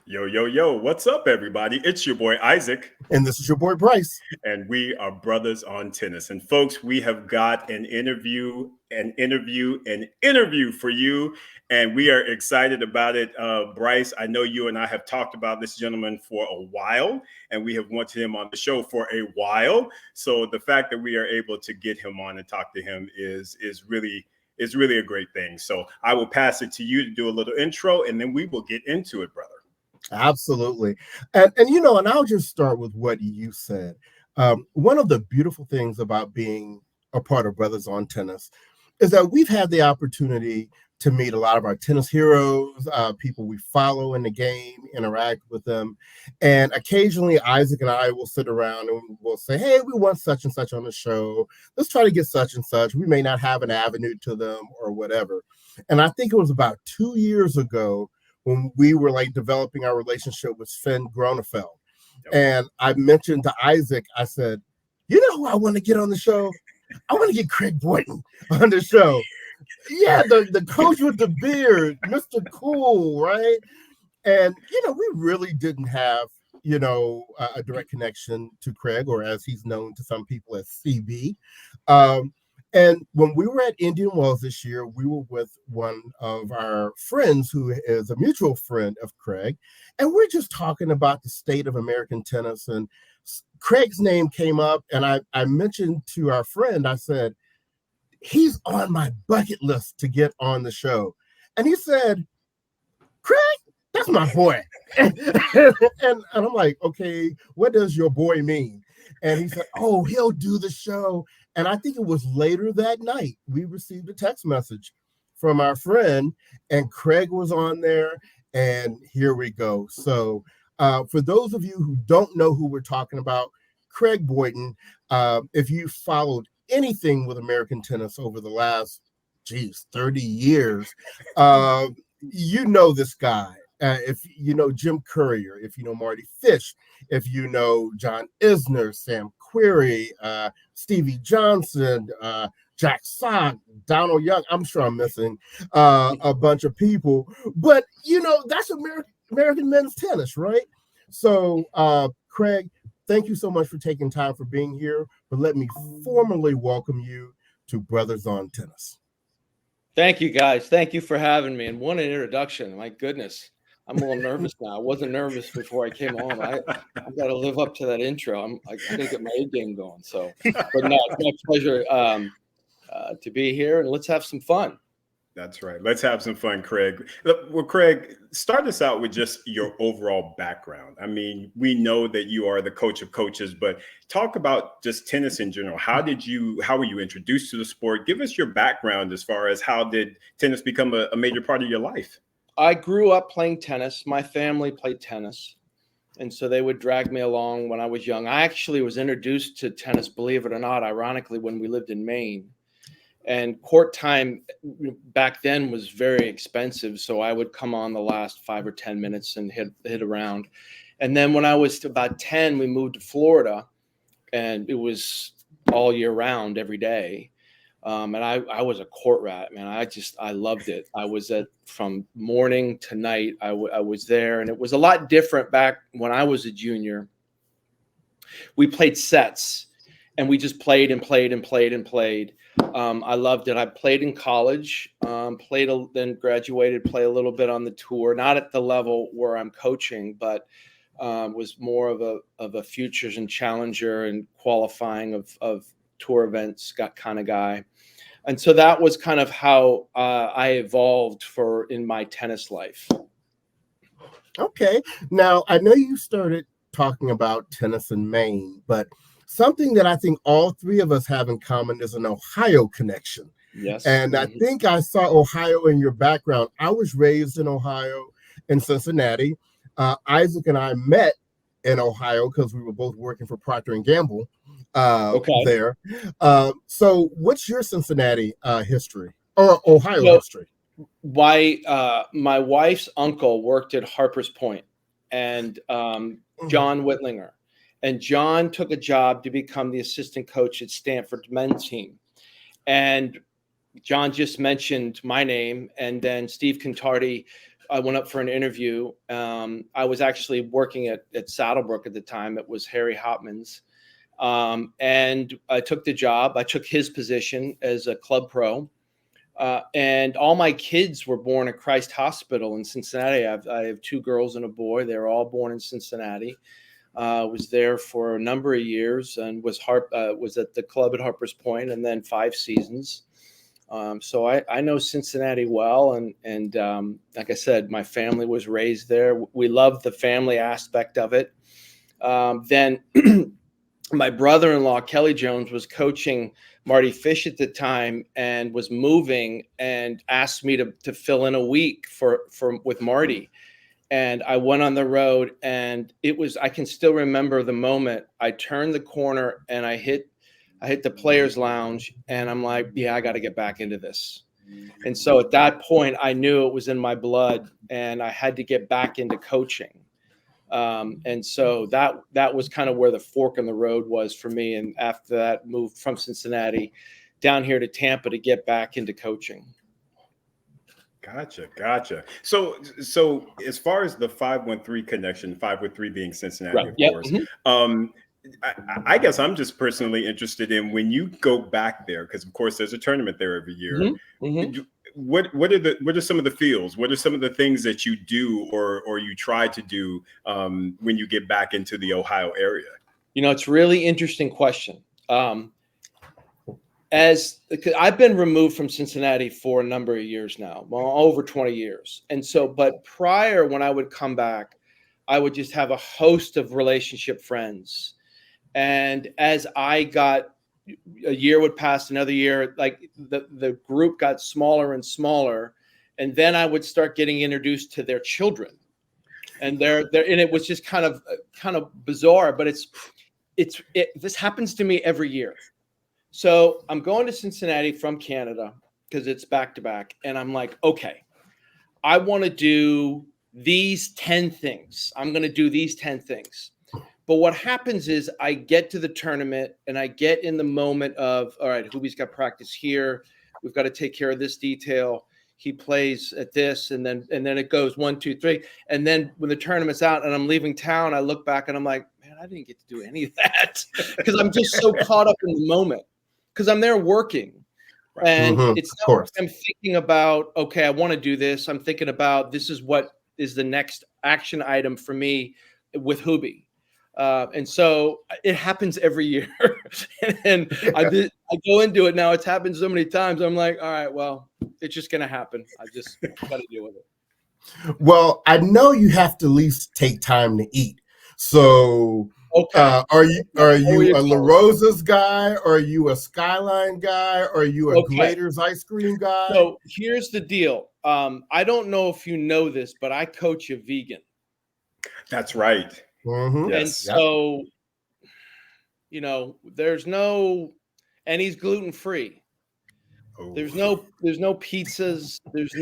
Yo, yo, yo, what's up, everybody? It's your boy Isaac, And this is your boy Bryce. and we are brothers on tennis. And folks, we have got an interview for you, and we are excited about it. Bryce, I know you and I have talked about this gentleman for a while, and we have wanted him on the show for a while. So the fact that we are able to get him on and talk to him is really a great thing. So I will pass it to you to do a little intro, and then we will get into it, brother. Absolutely. And I'll just start with what you said. One of the beautiful things about being a part of Brothers on Tennis is that we've had the opportunity to meet a lot of our tennis heroes, people we follow in the game, interact with them. And occasionally Isaac and I will sit around and we'll say, hey, we want such and such on the show. Let's try to get such and such. We may not have an avenue to them or whatever. And I think it was about 2 years ago when we were developing our relationship with Sven Gronefeld. Yep. And I mentioned to Isaac, I said, you know who I want to get on the show? I want to get Craig Boynton on the show. Yeah, the coach with the beard, Mr. Cool, right? And, we really didn't have, a direct connection to Craig, or as he's known to some people as CB. And when we were at Indian Wells this year, we were with one of our friends who is a mutual friend of Craig. And we're just talking about the state of American tennis. And Craig's name came up. And I mentioned to our friend, I said, he's on my bucket list to get on the show. And he said, Craig, that's my boy. and I'm like, okay, what does your boy mean? And he said, oh, he'll do the show. And I think it was later that night, we received a text message from our friend, and Craig was on there, and here we go. So for those of you who don't know who we're talking about, Craig Boynton, if you followed anything with American tennis over the last, 30 years, you know this guy. If you know Jim Courier, if you know Mardy Fish, if you know John Isner, Sam Querrey, Stevie Johnson, Jack Sock, Donald Young, I'm sure I'm missing a bunch of people, but that's American men's tennis, right? So Craig, thank you so much for taking time for being here, but let me formally welcome you to Brothers on Tennis. Thank you, guys. Thank you for having me. And what an introduction. My goodness. I'm a little nervous now. I wasn't nervous before I came on. I've got to live up to that intro. I got to get my A game going. So, but no, it's my pleasure to be here, and let's have some fun. That's right. Let's have some fun, Craig. Well, Craig, start us out with just your overall background. I mean, we know that you are the coach of coaches, but talk about just tennis in general. How were you introduced to the sport? Give us your background as far as how did tennis become a major part of your life? I grew up playing tennis. My family played tennis, and so they would drag me along when I was young. I actually was introduced to tennis, believe it or not, ironically, when we lived in Maine. And court time back then was very expensive, so I would come on the last 5 or 10 minutes and hit around. And then when I was about 10, we moved to Florida, and it was all year round, every day. And I was a court rat, man. I loved it. I was from morning to night. I was there, and it was a lot different back when I was a junior. We played sets, and we just played and played and played and played. I loved it. I played in college, then graduated, play a little bit on the tour, not at the level where I'm coaching, but was more of a futures and challenger and qualifying of tour events kind of guy. And so that was kind of how I evolved in my tennis life. Okay. Now, I know you started talking about tennis in Maine, but something that I think all three of us have in common is an Ohio connection. Yes. And I think I saw Ohio in your background. I was raised in Ohio, in Cincinnati. Isaac and I met in Ohio because we were both working for Procter & Gamble there. So what's your Cincinnati history or Ohio history? My wife's uncle worked at Harper's Point, and John Whitlinger. And John took a job to become the assistant coach at Stanford's men's team. And John just mentioned my name, and then Steve Contardi I went up for an interview. I was actually working at Saddlebrook at the time. It was Harry Hopman's. And I took the job. I took his position as a club pro. And all my kids were born at Christ Hospital in Cincinnati. I have 2 girls and a boy. They were all born in Cincinnati. Was there for a number of years and was at the club at Harper's Point, and then 5 seasons. So I know Cincinnati well. And like I said, my family was raised there. We loved the family aspect of it. Then my brother-in-law, Kelly Jones, was coaching Mardy Fish at the time and was moving and asked me to fill in a week with Mardy. And I went on the road, and I can still remember the moment. I turned the corner and I hit the players lounge, and I'm like, yeah, I got to get back into this. And so at that point I knew it was in my blood and I had to get back into coaching. And so that was kind of where the fork in the road was for me. And after that, moved from Cincinnati down here to Tampa to get back into coaching. Gotcha. So as far as the 513 connection, 513 being Cincinnati, right. Of Yep. course. Mm-hmm. I guess I'm just personally interested in when you go back there, because of course there's a tournament there every year. Mm-hmm. Mm-hmm. What are some of the feels? What are some of the things that you do or you try to do when you get back into the Ohio area? It's a really interesting question. As I've been removed from Cincinnati for a number of years now, well, over 20 years. And so, but prior, when I would come back, I would just have a host of relationship friends. And as a year would pass, another year, like the group got smaller and smaller. And then I would start getting introduced to their children. And and it was just kind of bizarre, but this happens to me every year. So I'm going to Cincinnati from Canada because it's back to back. And I'm like, okay, I want to do these 10 things. I'm going to do these 10 things. But what happens is I get to the tournament and I get in the moment of, all right, Hubie's got practice here. We've got to take care of this detail. He plays at this. And then it goes 1, 2, 3. And then when the tournament's out and I'm leaving town, I look back and I'm like, man, I didn't get to do any of that because I'm just so caught up in the moment. Because I'm there working, and it's not like I'm thinking about, okay, I want to do this. I'm thinking about this is what is the next action item for me with Hubie. And so it happens every year. and I go into it now. It's happened so many times. I'm like, all right, well, it's just going to happen. I just got to deal with it. Well, I know you have to at least take time to eat. So okay. Are you a La Rosa's guy? Or are you a Skyline guy? Or are you a Grater's ice cream guy? So here's the deal. I don't know if you know this, but I coach a vegan. That's right. Mm-hmm. Yes. And so, there's no, and he's gluten free. Oh. There's no pizzas. There's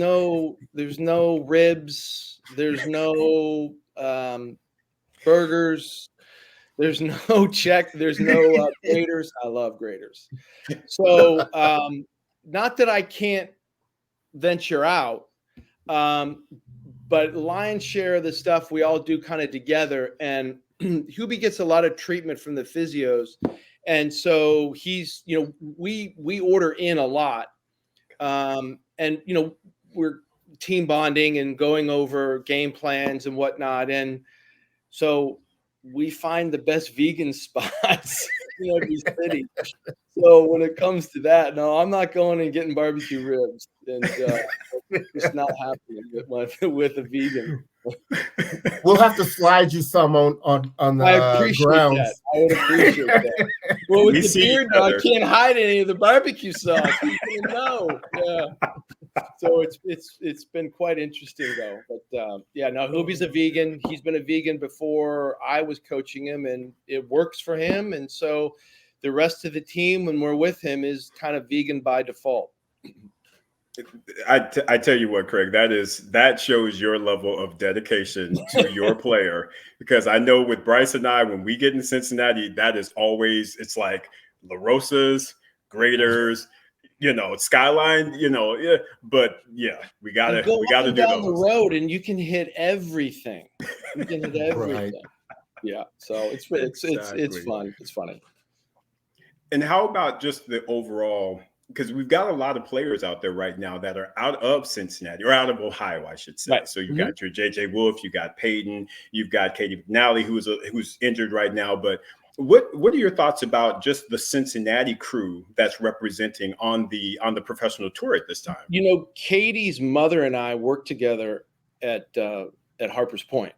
no ribs. There's no burgers. There's no check. There's no graters. I love graters. So not that I can't venture out, but lion's share of the stuff we all do kind of together. And Hubie gets a lot of treatment from the physios. And so he's, we order in a lot. And, we're team bonding and going over game plans and whatnot. And so we find the best vegan spots in every city. So when it comes to that, no, I'm not going and getting barbecue ribs. And it's not happening with a vegan. We'll have to slide you some on the grounds. That. I would appreciate that. Well, with the beard, I can't hide any of the barbecue sauce. You know. Yeah. So it's been quite interesting though. But Hubie's a vegan. He's been a vegan before I was coaching him, and it works for him. And so the rest of the team, when we're with him, is kind of vegan by default. I tell you what, Craig, that shows your level of dedication to your player, because I know with Bryce and I, when we get in Cincinnati, that is always, it's like La Rosa's, Graders, skyline, yeah, but yeah, we And gotta go we up gotta and do down the those. road, and you can hit everything. You can hit everything. Right. Yeah. So it's Exactly. fun. It's funny. And how about just the overall? Because we've got a lot of players out there right now that are out of Cincinnati or out of Ohio, I should say. Right. So you Mhm. got your JJ Wolf, you got Peyton, you've got Katie McNally, who's injured right now. But what are your thoughts about just the Cincinnati crew that's representing on the professional tour at this time? Katie's mother and I worked together at Harper's Point.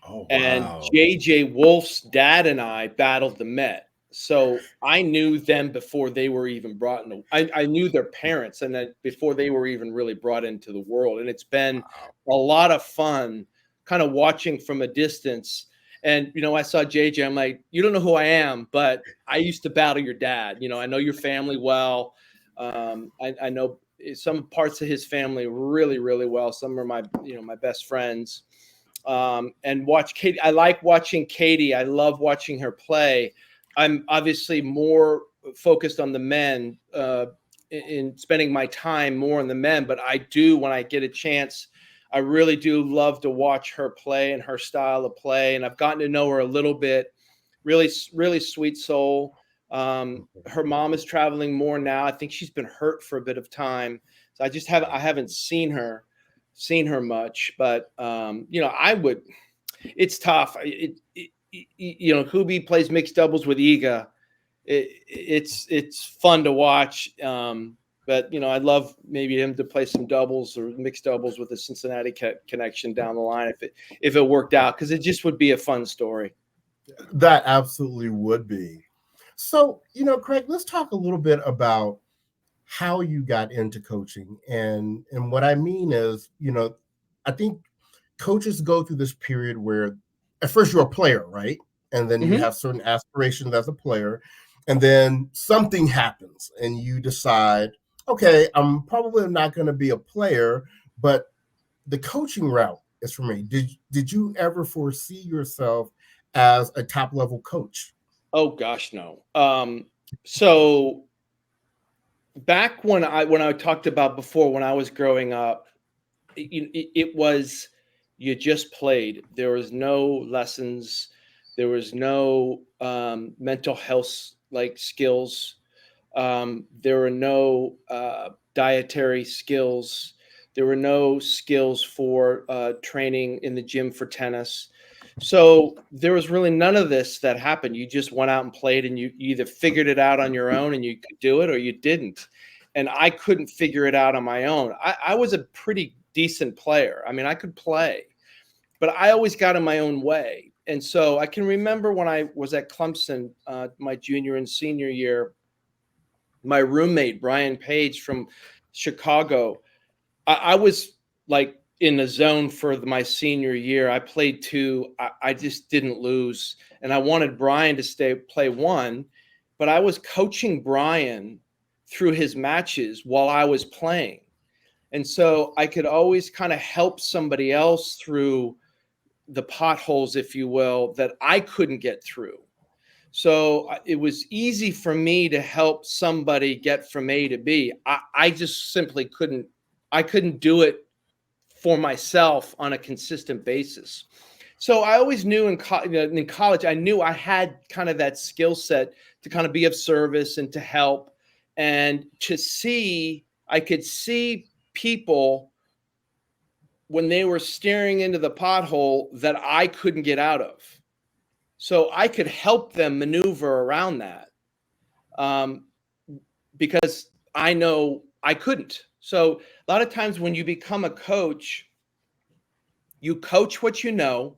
Oh And wow! JJ Wolf's dad and I battled the Met. So I knew them before they were even brought in. I knew their parents, and then before they were even really brought into the world. And it's been a lot of fun kind of watching from a distance. And, I saw JJ, I'm like, you don't know who I am, but I used to battle your dad. I know your family well. I know some parts of his family really, really well. Some are my best friends. And watch Katie. I like watching Katie. I love watching her play. I'm obviously more focused on the men in spending my time more on the men, but I do, when I get a chance, I really do love to watch her play and her style of play. And I've gotten to know her a little bit. Really, really sweet soul. Her mom is traveling more now. I think she's been hurt for a bit of time. So I haven't seen her much, but it's tough. Hubie plays mixed doubles with Iga. It's fun to watch. But I'd love maybe him to play some doubles or mixed doubles with the Cincinnati connection down the line if it worked out, because it just would be a fun story. That absolutely would be. So, Craig, let's talk a little bit about how you got into coaching. And what I mean is, I think coaches go through this period where at first you're a player, right? And then you have certain aspirations as a player. And then something happens and you decide, okay, I'm probably not going to be a player, but the coaching route is for me. Did you ever foresee yourself as a top level coach? Oh gosh, no. So back when I talked about before, when I was growing up, it was, you just played. There was no lessons. There was no mental health skills. There were no dietary skills. There were no skills for training in the gym for tennis. So there was really none of this that happened. You just went out and played, and you either figured it out on your own and you could do it, or you didn't. And I couldn't figure it out on my own. I was a pretty decent player. I mean, I could play, but I always got in my own way. And so I can remember when I was at Clemson, my junior and senior year, my roommate, Brian Page from Chicago, I was like in the zone for my senior year. I played two. I just didn't lose. And I wanted Brian to play one, but I was coaching Brian through his matches while I was playing. And so I could always kind of help somebody else through the potholes, if you will, that I couldn't get through. So it was easy for me to help somebody get from A to B. I just simply couldn't. I couldn't do it for myself on a consistent basis. So I always knew in college, I knew I had kind of that skill set to kind of be of service and to help, and to see, I could see people when they were staring into the pothole that I couldn't get out of. So I could help them maneuver around that because I know I couldn't. So a lot of times when you become a coach, you coach what you know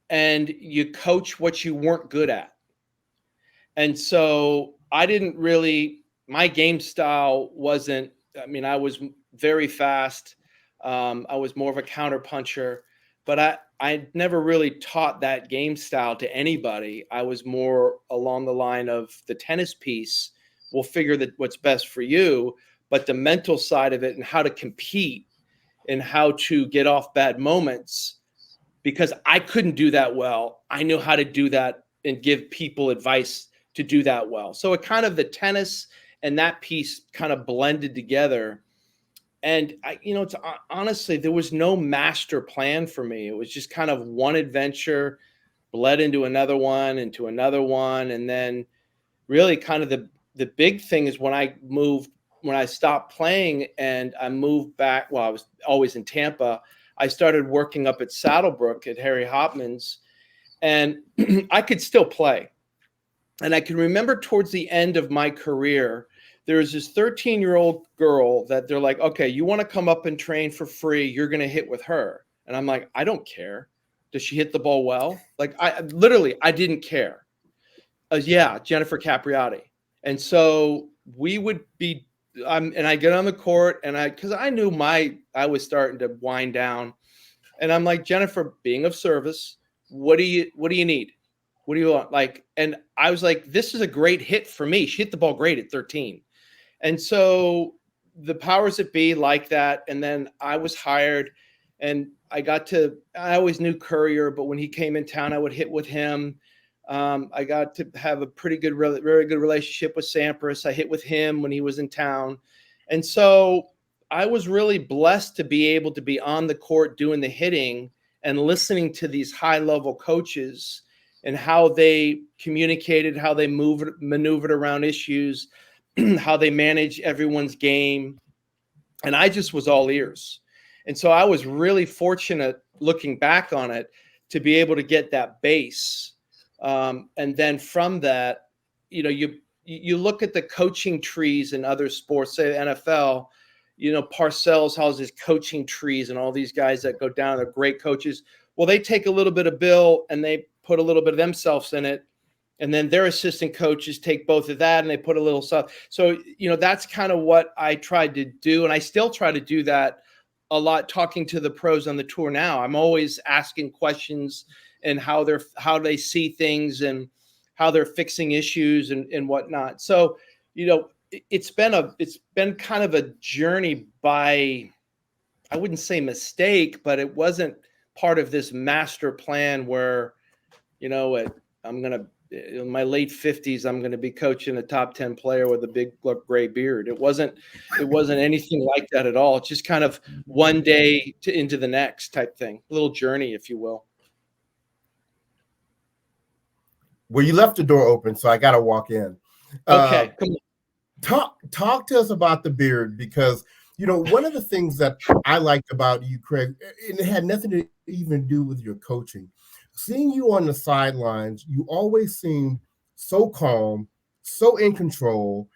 and you coach what you weren't good at. And so I didn't really, my game style wasn't, I mean, I was very fast. I was more of a counter puncher, but I never really taught that game style to anybody. I was more along the line of the tennis piece. We'll figure that what's best for you, but the mental side of it and how to compete and how to get off bad moments, because I couldn't do that well. I knew how to do that and give people advice to do that well. So it kind of, the tennis and that piece kind of blended together. And honestly, there was no master plan for me. It was just kind of one adventure bled into another one, and then really kind of the big thing is when I stopped playing and I moved back. Well, I was always in Tampa. I started working up at Saddlebrook at Harry Hopman's, and I could still play. And I can remember towards the end of my career, there was this 13-year-old girl that they're like, okay, you want to come up and train for free? You're going to hit with her. And I'm like, I don't care. Does she hit the ball well? Like, I didn't care. Yeah, Jennifer Capriati. And so we would be, and I get on the court, and because I knew I was starting to wind down, and I'm like, Jennifer, being of service, what do you need? What do you want? Like, and I was like, this is a great hit for me. She hit the ball great at 13. And so the powers that be like that. And then I was hired, and I always knew Courier, but when he came in town, I would hit with him. I got to have a very good relationship with Sampras. I hit with him when he was in town. And so I was really blessed to be able to be on the court doing the hitting and listening to these high-level coaches and how they communicated, how they maneuvered around issues, how they manage everyone's game. And I just was all ears. And so I was really fortunate, looking back on it, to be able to get that base. And then from that, you look at the coaching trees in other sports, say the NFL, Parcells has his coaching trees and all these guys that go down, they're great coaches. Well, they take a little bit of Bill and they put a little bit of themselves in it. And then their assistant coaches take both of that and they put a little stuff. So, that's kind of what I tried to do. And I still try to do that a lot, talking to the pros on the tour now. I'm always asking questions and how they see things and how they're fixing issues and whatnot. So, it's been kind of a journey by, I wouldn't say mistake, but it wasn't part of this master plan where, in my late 50s, I'm going to be coaching a top 10 player with a big gray beard. It wasn't anything like that at all. It's just kind of one day into the next type thing, a little journey, if you will. Well, you left the door open, so I got to walk in. Okay. Come on. Talk to us about the beard, because, one of the things that I liked about you, Craig, and it had nothing to even do with your coaching. Seeing you on the sidelines, you always seemed so calm, so in control.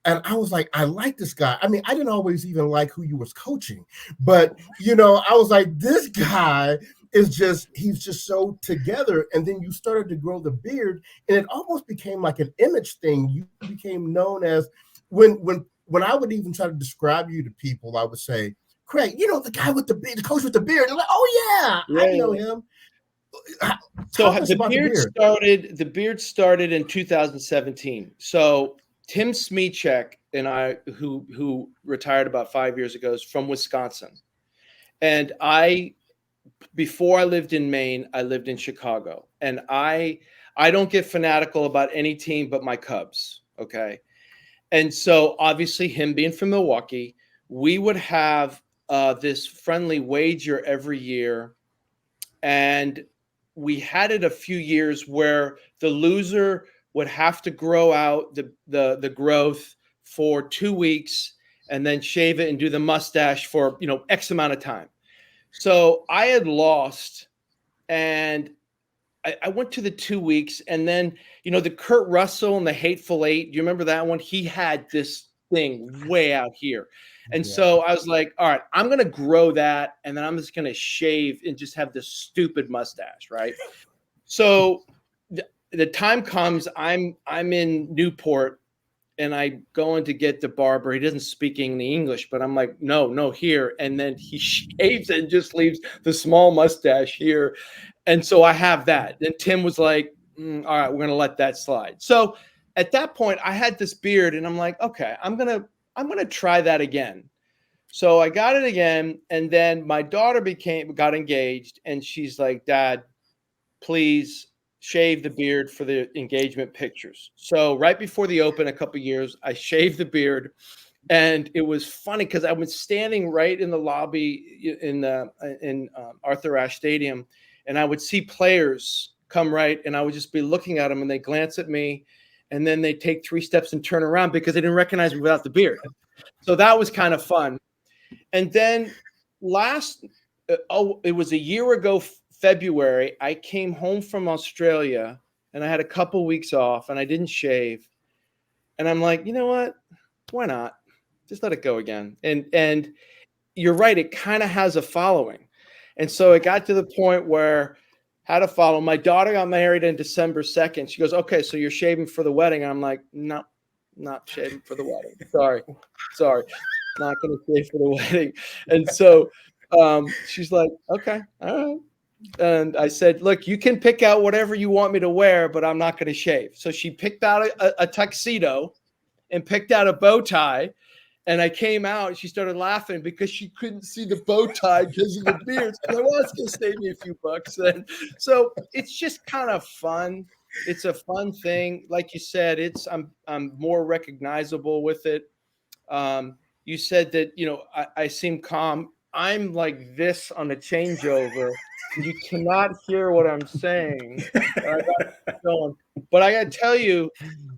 And I was like, I like this guy. I mean, I didn't always even like who you was coaching, but, I was like, this guy he's just so together. And then you started to grow the beard, and it almost became like an image thing. You became known as, when I would even try to describe you to people, I would say, Craig, the guy with the beard, the coach with the beard. And I'm like, oh yeah, I know him. So the beard started in 2017. So Tim Smichek and I, who retired about 5 years ago, is from Wisconsin. And before I lived in Maine, I lived in Chicago. And I don't get fanatical about any team but my Cubs. Okay. And so obviously, him being from Milwaukee, we would have this friendly wager every year. And we had it a few years where the loser would have to grow out the growth for 2 weeks and then shave it and do the mustache for, X amount of time. So I had lost, and I went to the 2 weeks, and then, the Kurt Russell and the Hateful Eight, do you remember that one? He had this thing way out here. And so I was like, all right, I'm going to grow that, and then I'm just going to shave and just have this stupid mustache, right? So the time comes, I'm in Newport, and I go in to get the barber. He doesn't speak any English, but I'm like, no, here. And then he shaves and just leaves the small mustache here. And so I have that. Then Tim was like, all right, we're going to let that slide. So at that point, I had this beard, and I'm like, okay, I'm going to try that again. So I got it again. And then my daughter got engaged, and she's like, Dad, please shave the beard for the engagement pictures. So right before the Open, a couple years, I shaved the beard, and it was funny because I was standing right in the lobby in Arthur Ashe Stadium, and I would see players come right, and I would just be looking at them, and they glance at me, and then they take 3 steps and turn around because they didn't recognize me without the beard. So that was kind of fun. And then it was a year ago, February, I came home from Australia, and I had a couple weeks off, and I didn't shave. And I'm like, you know what? Why not? Just let it go again. And you're right. It kind of has a following. And so it got to the point where how to follow. My daughter got married on December 2nd. She goes, okay, so you're shaving for the wedding. I'm like, no, not shaving for the wedding. Sorry. Not going to shave for the wedding. And so she's like, okay, all right. And I said, look, you can pick out whatever you want me to wear, but I'm not going to shave. So she picked out a tuxedo and picked out a bow tie. And I came out and she started laughing because she couldn't see the bow tie because of the beard. So I was going to save me a few bucks. And so it's just kind of fun. It's a fun thing. Like you said, I'm more recognizable with it. You said that, I seem calm. I'm like this on a changeover. You cannot hear what I'm saying. But I got to tell you,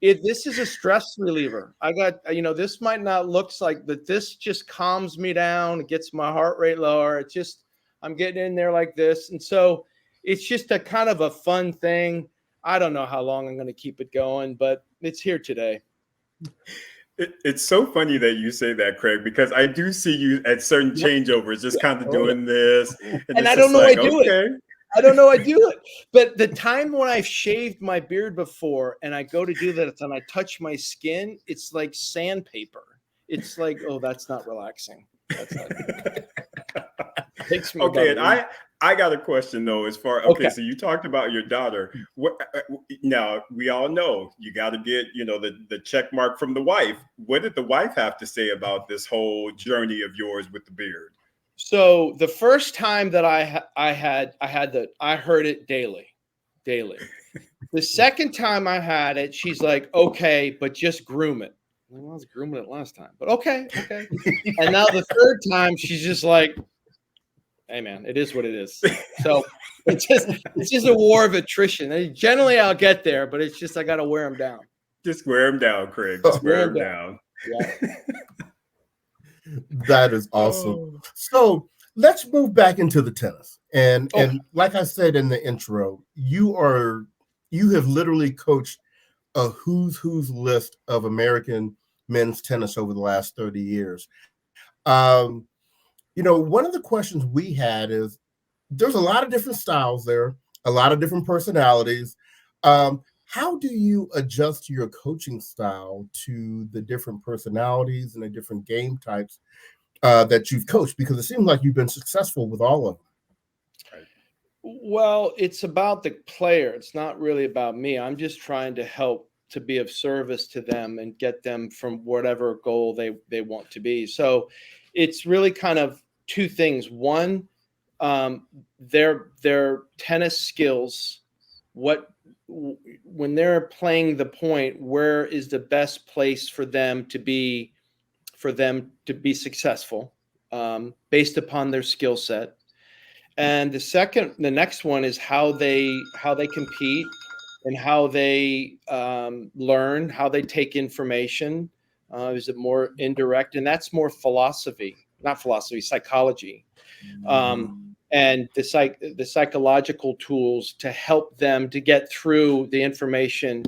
this is a stress reliever. This might not look like, but this just calms me down. It gets my heart rate lower. I'm getting in there like this. And so it's just a kind of a fun thing. I don't know how long I'm going to keep it going, but it's here today. It's so funny that you say that, Craig, because I do see you at certain changeovers just kind of doing this. And I don't know I do it. I don't know I do it. But the time when I've shaved my beard before and I go to do that and I touch my skin, it's like sandpaper. It's like, oh, that's not relaxing. That's not okay, and I got a question though. Okay, so you talked about your daughter. Now we all know you got to get the check mark from the wife. What did the wife have to say about this whole journey of yours with the beard? So the first time that I heard it daily. The second time I had it, she's like, okay, but just groom it. Well, I was grooming it last time, but okay. And now the third time, she's just like, hey man, it is what it is. So it's just a war of attrition. And generally I'll get there, but it's just I got to wear them down. Just wear them down, Craig. Just wear them down. Yeah. That is awesome. So let's move back into the tennis. And like I said in the intro, you have literally coached a who's list of American men's tennis over the last 30 years. One of the questions we had is there's a lot of different styles there, a lot of different personalities. How do you adjust your coaching style to the different personalities and the different game types that you've coached? Because it seems like you've been successful with all of them. Well, it's about the player. It's not really about me. I'm just trying to help to be of service to them and get them from whatever goal they want to be. So it's really kind of two things. One, their tennis skills, when they're playing the point, where is the best place for them to be successful based upon their skill set. And the next one is how they compete and how they learn, how they take information. Is it more indirect? And that's more psychology. And the psychological tools to help them to get through the information,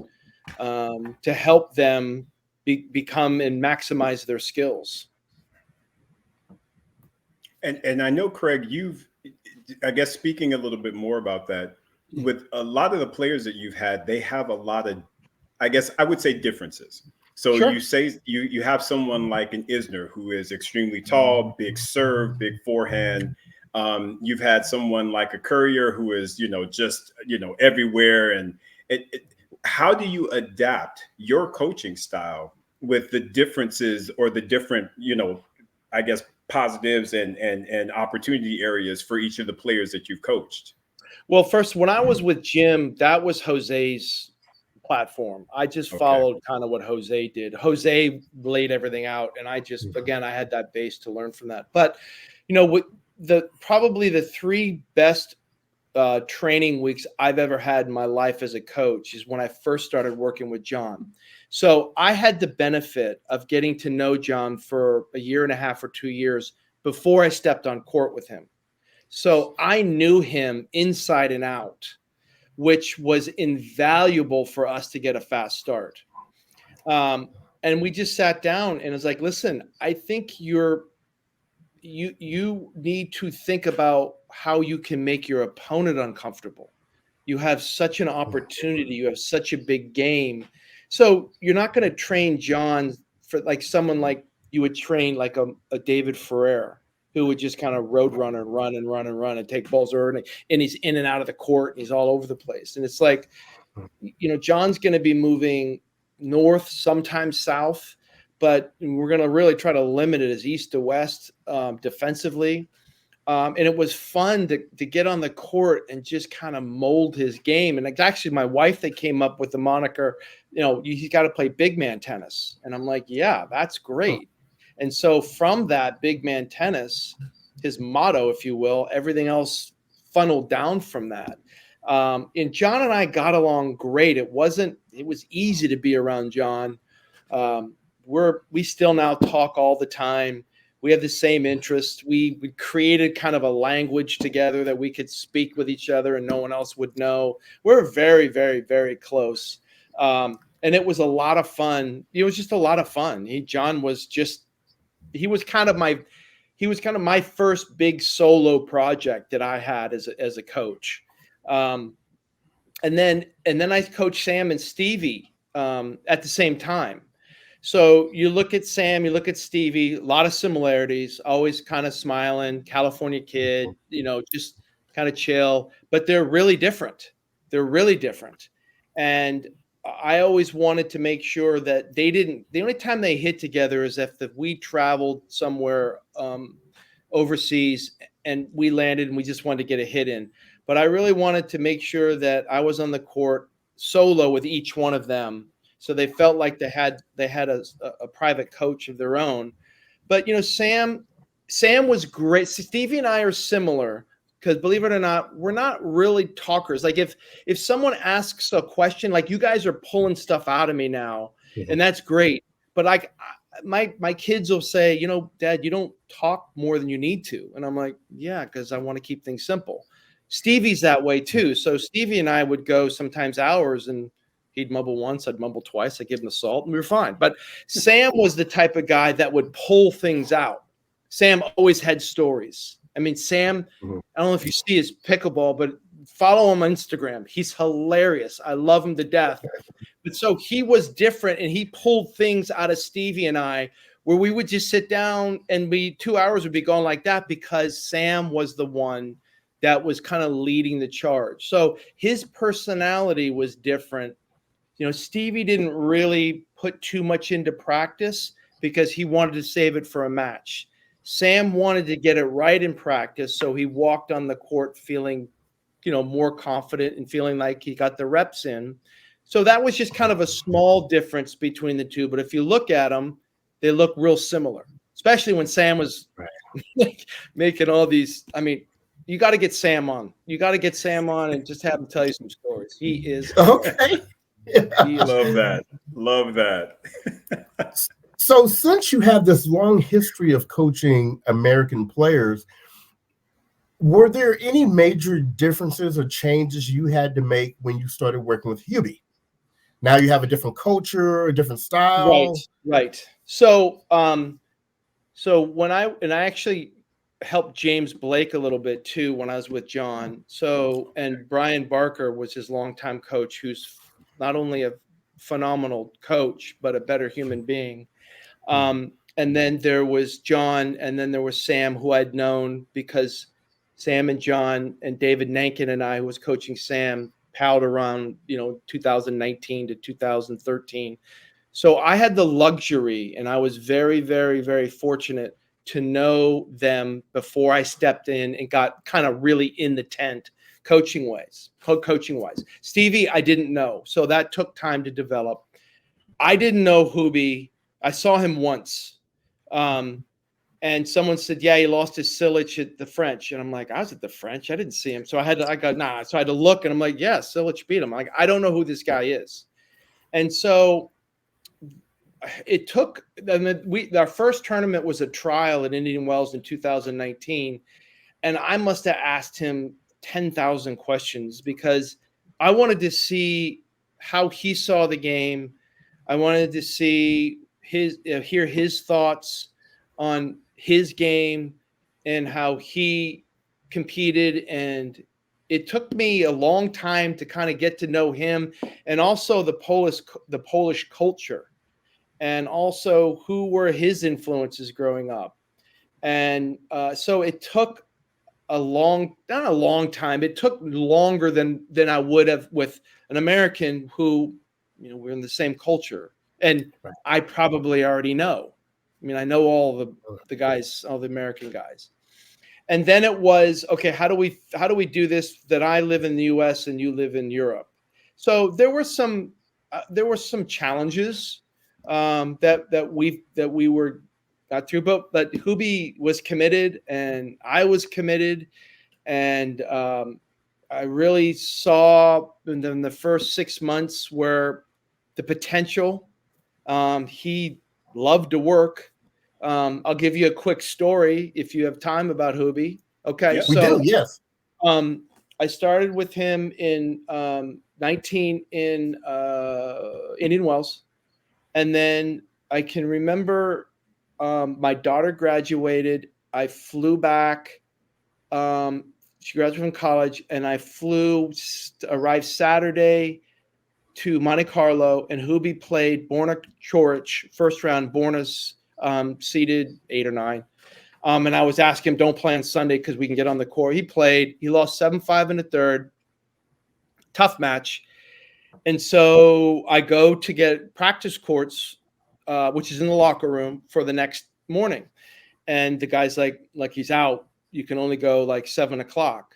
to help them become and maximize their skills. And I know, Craig, I guess speaking a little bit more about that, with a lot of the players that you've had, they have a lot of, I guess I would say, differences. So sure. You say you have someone like an Isner who is extremely tall, big serve, big forehand. You've had someone like a Courier who is, just, everywhere. And how do you adapt your coaching style with the differences or the different, I guess, positives and opportunity areas for each of the players that you've coached? Well, first, when I was with Jim, that was Jose's platform. I just followed kind of what Jose did. Jose laid everything out, and I just, again, I had that base to learn from that. But, probably the 3 best training weeks I've ever had in my life as a coach is when I first started working with John. So I had the benefit of getting to know John for a year and a half or 2 years before I stepped on court with him. So I knew him inside and out, which was invaluable for us to get a fast start. And we just sat down and was like, listen, I think you need to think about how you can make your opponent uncomfortable. You have such an opportunity. You have such a big game. So you're not going to train John for like someone like you would train like a David Ferrer, who would just kind of road run and run and take balls early, and he's in and out of the court. And he's all over the place. And it's like, John's going to be moving north, sometimes south, but we're going to really try to limit it as east to west defensively. And it was fun to get on the court and just kind of mold his game. And it's actually my wife that came up with the moniker, he's got to play big man tennis. And I'm like, yeah, that's great. And so from that big man tennis, his motto, if you will, everything else funneled down from that. And John and I got along great. It was easy to be around John. We still now talk all the time. We have the same interests. We created kind of a language together that we could speak with each other and no one else would know. We're very, very, very close. And it was a lot of fun. It was just a lot of fun. John was kind of my first big solo project that I had as a coach. And then I coached Sam and Stevie at the same time. So you look at Sam, you look at Stevie, a lot of similarities, always kind of smiling, California kid, just kind of chill, but they're really different. And I always wanted to make sure that the only time they hit together is if we traveled somewhere overseas and we landed and we just wanted to get a hit in. But I really wanted to make sure that I was on the court solo with each one of them. So they felt like they had a private coach of their own. But, Sam was great. Stevie and I are similar because, believe it or not, we're not really talkers. Like if someone asks a question, like you guys are pulling stuff out of me now, and that's great. But my kids will say, Dad, you don't talk more than you need to. And I'm like, yeah, because I want to keep things simple. Stevie's that way too. So Stevie and I would go sometimes hours and he'd mumble once, I'd mumble twice, I'd give him the salt, and we were fine. But Sam was the type of guy that would pull things out. Sam always had stories. I mean, Sam, I don't know if you see his pickleball, but follow him on Instagram. He's hilarious. I love him to death. But so he was different, and he pulled things out of Stevie and I where we would just sit down and 2 hours would be going like that because Sam was the one that was kind of leading the charge. So his personality was different. Stevie didn't really put too much into practice because he wanted to save it for a match. Sam wanted to get it right in practice, so he walked on the court feeling, more confident and feeling like he got the reps in. So that was just kind of a small difference between the two. But if you look at them, they look real similar, especially when Sam was making all these. I mean, you got to get Sam on. You got to get Sam on and just have him tell you some stories. He is okay. Love that. So since you have this long history of coaching American players, were there any major differences or changes you had to make when you started working with Hubie? Now you have a different culture, a different style. Right. So when I actually helped James Blake a little bit too when I was with John. So, and Brian Barker was his longtime coach, who's not only a phenomenal coach, but a better human being. And then there was John, and then there was Sam, who I'd known because Sam and John and David Nankin and I, who was coaching Sam, palled around, 2019 to 2013. So I had the luxury, and I was very, very, very fortunate to know them before I stepped in and got kind of really in the tent. coaching wise. Stevie, I didn't know. So that took time to develop. I didn't know Hubie. I saw him once. And someone said, yeah, he lost his Silich at the French. And I'm like, I was at the French. I didn't see him. So I had to look, and I'm like, yeah, Silich beat him. I'm like, I don't know who this guy is. And so it took, our first tournament was a trial at Indian Wells in 2019. And I must have asked him 10,000 questions because I wanted to see how he saw the game. I wanted to see hear his thoughts on his game and how he competed. And it took me a long time to kind of get to know him, and also the Polish culture, and also who were his influences growing up. And so it took not a long time. It took longer than I would have with an American who, we're in the same culture. And I probably already know. I mean, I know all the guys, all the American guys. And then it was, okay, how do we do this, that I live in the US and you live in Europe? So there were some challenges that we got through, but Hubie was committed and I was committed. And I really saw in the first 6 months where the potential. He loved to work. I'll give you a quick story if you have time about Hubie. Okay, yeah, we do. Yes. I started with him in 19 in Indian Wells, and then I can remember my daughter graduated. I flew back. She graduated from college, and I arrived Saturday to Monte Carlo, and Hubie played Borna Coric, first round. Borna's seeded 8 or 9. And I was asking him, don't play on Sunday because we can get on the court. He played. He lost 7-5 in the third. Tough match. And so I go to get practice courts, which is in the locker room, for the next morning. And the guy's like he's out. You can only go like 7 o'clock.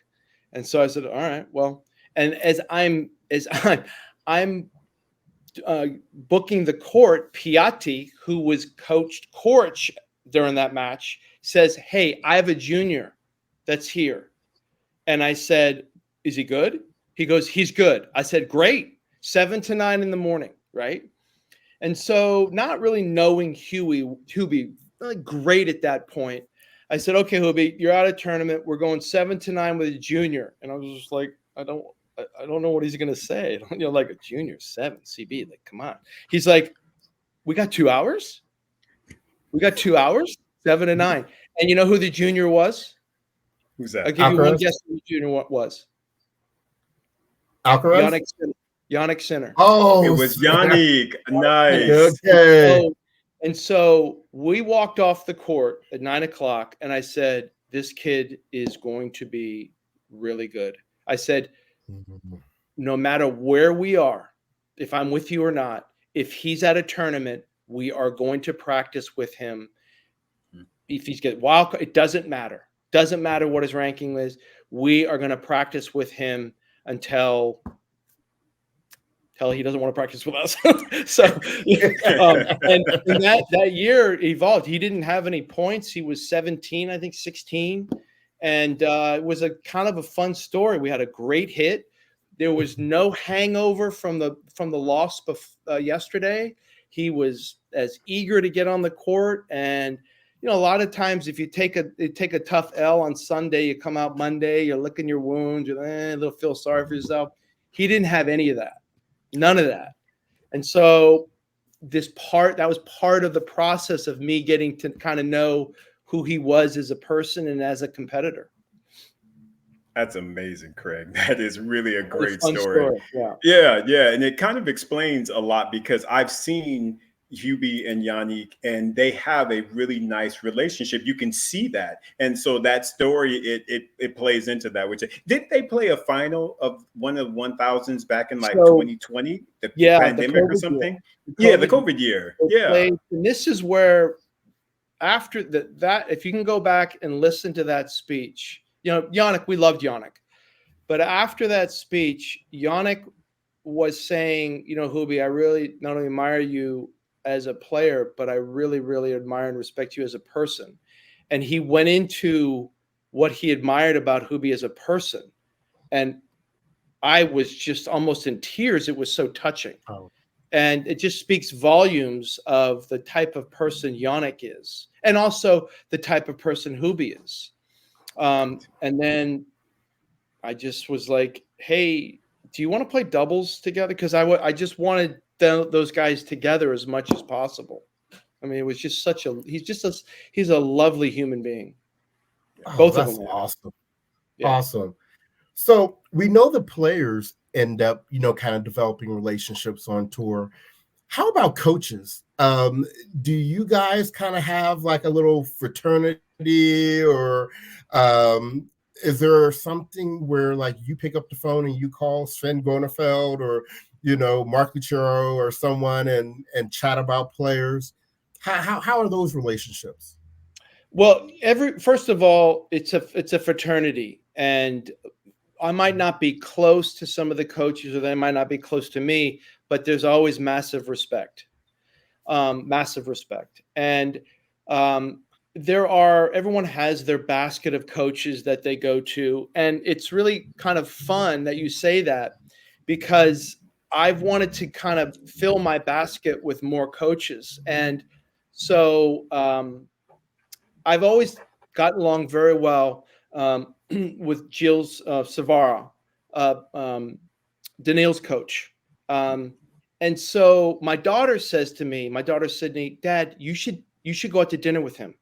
And so I said, all right, well. And as I'm booking the court, Piatti, who was coached Coric during that match, says, hey, I have a junior that's here. And I said, is he good? He goes, he's good. I said, great. 7 to 9 in the morning, right? And so not really knowing Hubie really great at that point, I said, okay, Hubie, you're out of tournament. We're going 7 to 9 with a junior. And I was just like, I don't know what he's going to say. Like a junior 7 CB, like, come on. He's like, we got 2 hours? We got 2 hours? 7 to 9. And you know who the junior was? Who's that? I'll give you one guess who the junior was. Alcaraz? Yannick Sinner. Oh, it was Yannick. Nice. Okay. So we walked off the court at 9 o'clock, and I said, this kid is going to be really good. I said, no matter where we are, if I'm with you or not, if he's at a tournament, we are going to practice with him. If he's get wild, it doesn't matter. Doesn't matter what his ranking is. We are going to practice with him until he doesn't want to practice with us. So, and that year evolved. He didn't have any points. He was 17, I think 16. And it was a kind of a fun story. We had a great hit. There was no hangover from the loss yesterday. He was as eager to get on the court. And, a lot of times if you take a tough L on Sunday, you come out Monday, you're licking your wounds, you're a little feel sorry for yourself. He didn't have any of that. None of that. And so that was part of the process of me getting to kind of know who he was as a person and as a competitor. That's amazing, Craig. That is really a great story. Yeah. And it kind of explains a lot because I've seen Hubie and Yannick, and they have a really nice relationship. You can see that. And so that story, it plays into that. Which did they play a final of one of 1000s back in 2020, the pandemic or something? The COVID year. And this is where after that, if you can go back and listen to that speech, Yannick, we loved Yannick, But after that speech, Yannick was saying, Hubie, I really not only admire you as a player, but I really, really admire and respect you as a person. And he went into what he admired about Hubie as a person. And I was just almost in tears. It was so touching. Oh. And it just speaks volumes of the type of person Yannick is, and also the type of person Hubie is. And then I just was like, hey, do you want to play doubles together? Because I just wanted those guys together as much as possible. I mean, it was just he's a lovely human being. Both of them. Awesome. Yeah. Awesome. So we know the players end up, kind of developing relationships on tour. How about coaches? Do you guys kind of have like a little fraternity, or is there something where like you pick up the phone and you call Sven Gonefeld or, Mark Lucero or someone and chat about players? How are those relationships? Well, first of all, it's a fraternity, and I might not be close to some of the coaches, or they might not be close to me, but there's always massive respect. And everyone has their basket of coaches that they go to. And it's really kind of fun that you say that, because I've wanted to kind of fill my basket with more coaches. And so I've always gotten along very well with Gilles Savara, Daniil's coach. And so my daughter said, Sydney, Dad, you should go out to dinner with him.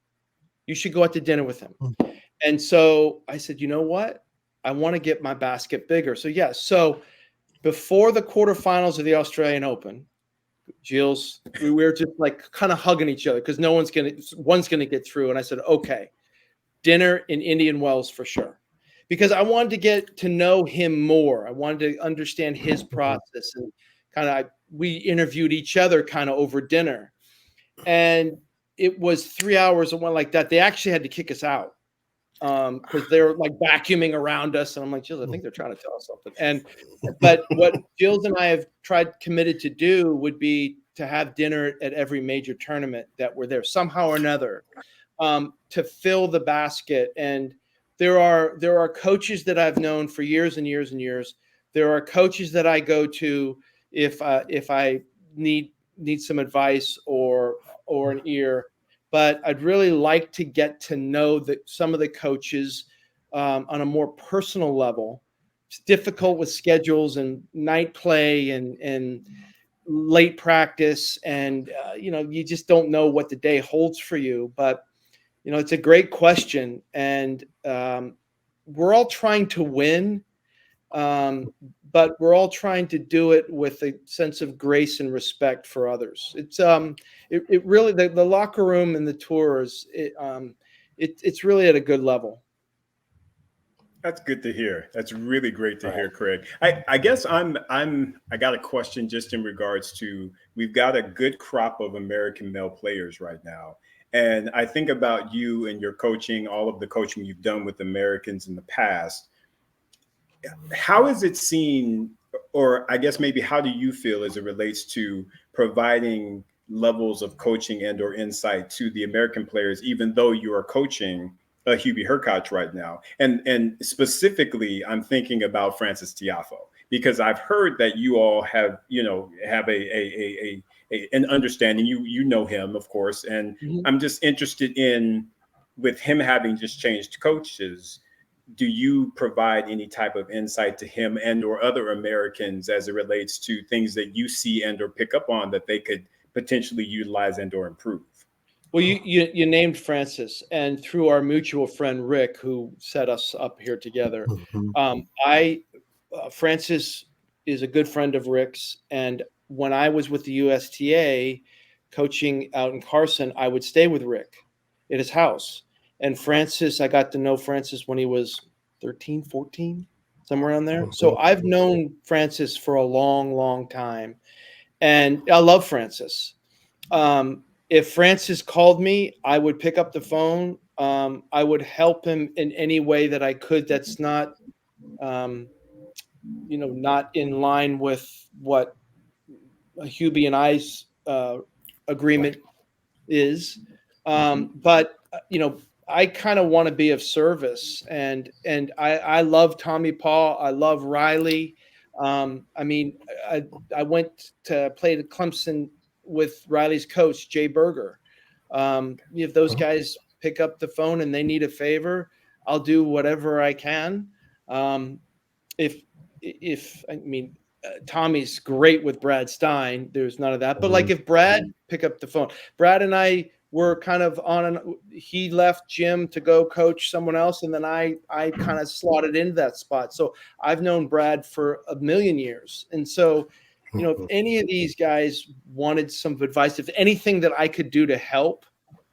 You should go out to dinner with him. And so I said, you know what? I want to get my basket bigger. So yes. So before the quarterfinals of the Australian Open, Gilles, we were just like kind of hugging each other because one's going to get through. And I said, okay, dinner in Indian Wells for sure. Because I wanted to get to know him more. I wanted to understand his process, and we interviewed each other kind of over dinner. And it was 3 hours and went like that. They actually had to kick us out because they were like vacuuming around us. And I'm like, Gilles, I think they're trying to tell us something. But what Gilles and I have committed to do would be to have dinner at every major tournament that we're there somehow or another, to fill the basket. And there are coaches that I've known for years and years and years. There are coaches that I go to if I need some advice or an ear. But I'd really like to get to know some of the coaches on a more personal level. It's difficult with schedules and night play and late practice, and you just don't know what the day holds for you. But it's a great question, and we're all trying to win, but we're all trying to do it with a sense of grace and respect for others. It's it really the locker room and the tours. It's really at a good level. That's good to hear. That's really great to hear, Craig. I guess I got a question just in regards to, we've got a good crop of American male players right now. And I think about you and your coaching, all of the coaching you've done with Americans in the past. How is it seen, or I guess maybe how do you feel as it relates to providing levels of coaching and or insight to the American players, even though you are coaching Hubert Hurkacz right now? And specifically, I'm thinking about Frances Tiafoe, because I've heard that you all have an understanding. You know him, of course, and I'm just interested in, with him having just changed coaches, do you provide any type of insight to him and or other Americans as it relates to things that you see and or pick up on that they could potentially utilize and or improve? Well, you named Frances, and through our mutual friend Rick, who set us up here together, Frances is a good friend of Rick's, and when I was with the USTA coaching out in Carson, I would stay with Rick at his house. And Frances, I got to know Frances when he was 13, 14, somewhere around there. So I've known Frances for a long, long time, and I love Frances. If Frances called me, I would pick up the phone. I would help him in any way that I could. That's not not in line with what Hubie and I's agreement is. But I kind of want to be of service, and I love Tommy Paul. I love Riley. I went to play at Clemson with Riley's coach, Jay Berger. If those guys pick up the phone and they need a favor, I'll do whatever I can. Tommy's great with Brad Stein. There's none of that. But like if Brad pick up the phone, Brad and I were kind of he left Jim to go coach someone else. And then I kind of slotted into that spot. So I've known Brad for a million years. And so, if any of these guys wanted some advice, if anything that I could do to help,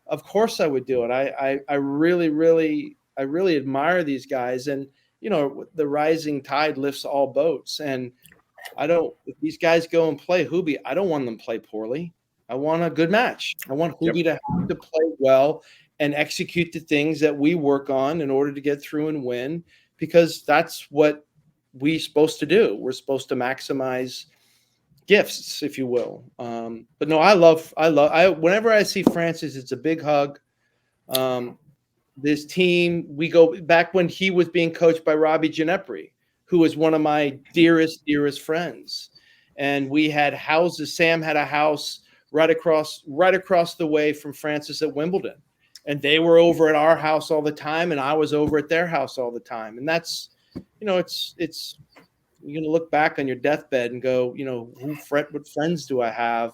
of course I would do it. I really admire these guys, and the rising tide lifts all boats. And if these guys go and play Hubie, I don't want them to play poorly. I want a good match. I want Hubie to have to play well and execute the things that we work on in order to get through and win, because that's what we're supposed to do. We're supposed to maximize gifts, if you will. But no, whenever I see Francis, it's a big hug. This team, we go back when he was being coached by Robbie Ginepri, who was one of my dearest friends. And we had houses. Sam had a house right across the way from Francis at Wimbledon. And they were over at our house all the time, and I was over at their house all the time. And that's, it's you're going to look back on your deathbed and go, what friends do I have?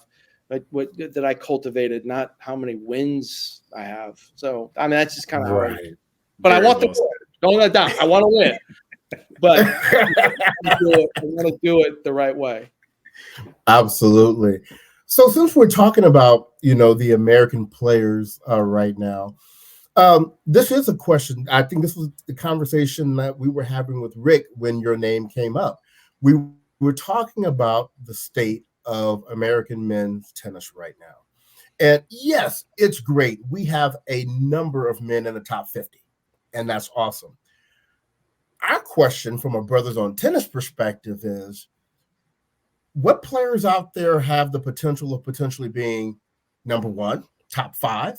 What that I cultivated, not how many wins I have. So, that's just kind of right. But very I want to win. Don't let down. I want to win. But I want to do it the right way. Absolutely. So since we're talking about, the American players right now, this is a question. I think this was the conversation that we were having with Rick when your name came up. We were talking about the state of American men's tennis right now. And yes, it's great. We have a number of men in the top 50, and that's awesome. Our question from a Brothers on Tennis perspective is, what players out there have the potential of potentially being number one, top 5?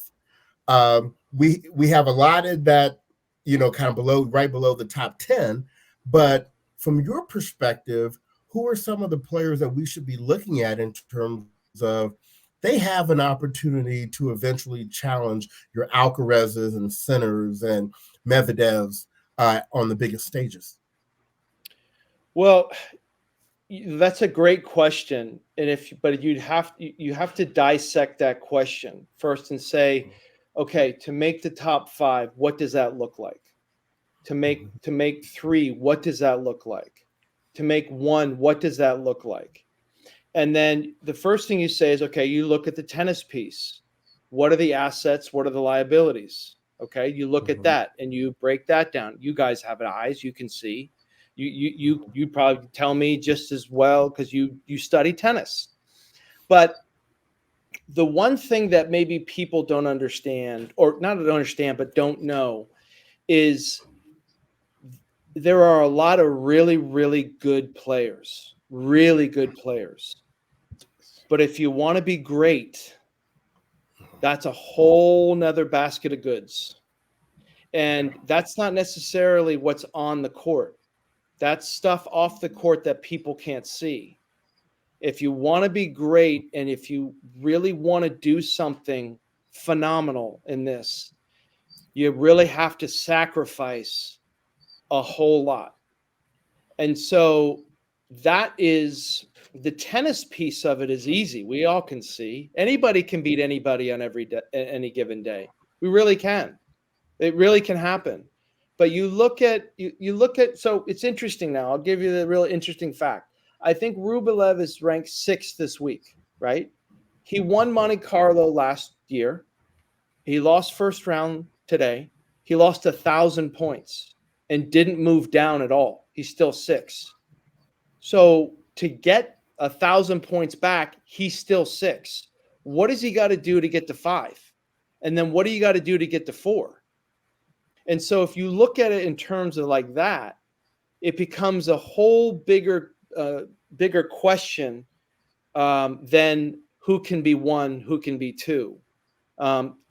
We have allotted that, kind of right below the top 10. But from your perspective, who are some of the players that we should be looking at in terms of they have an opportunity to eventually challenge your Alcarazes and Sinners and Medvedevs on the biggest stages? Well, that's a great question. And you have to dissect that question first and say, okay, to make the top 5, what does that look like? To make 3, what does that look like? To make 1, what does that look like? And then the first thing you say is, okay, you look at the tennis piece. What are the assets? What are the liabilities? Okay, you look at that and you break that down. You guys have eyes, you can see. You probably tell me just as well because you study tennis. But the one thing that maybe people don't understand, or not don't understand, but don't know, is there are a lot of really, really good players. But if you want to be great, that's a whole nother basket of goods. And that's not necessarily what's on the court. That's stuff off the court that people can't see. If you want to be great, and if you really want to do something phenomenal in this, you really have to sacrifice a whole lot. And so that is the tennis piece of it is easy. We all can see. Anybody can beat anybody on any given day. We really can. It really can happen. But you look at so it's interesting now. I'll give you the real interesting fact. I think Rublev is ranked 6th this week, right? He won Monte Carlo last year. He lost first round today. He lost 1,000 points and didn't move down at all. He's still 6. So to get 1,000 points back, he's still 6. What does he got to do to get to 5? And then what do you got to do to get to 4? And so if you look at it in terms of like that, it becomes a whole bigger question than who can be one, who can be two.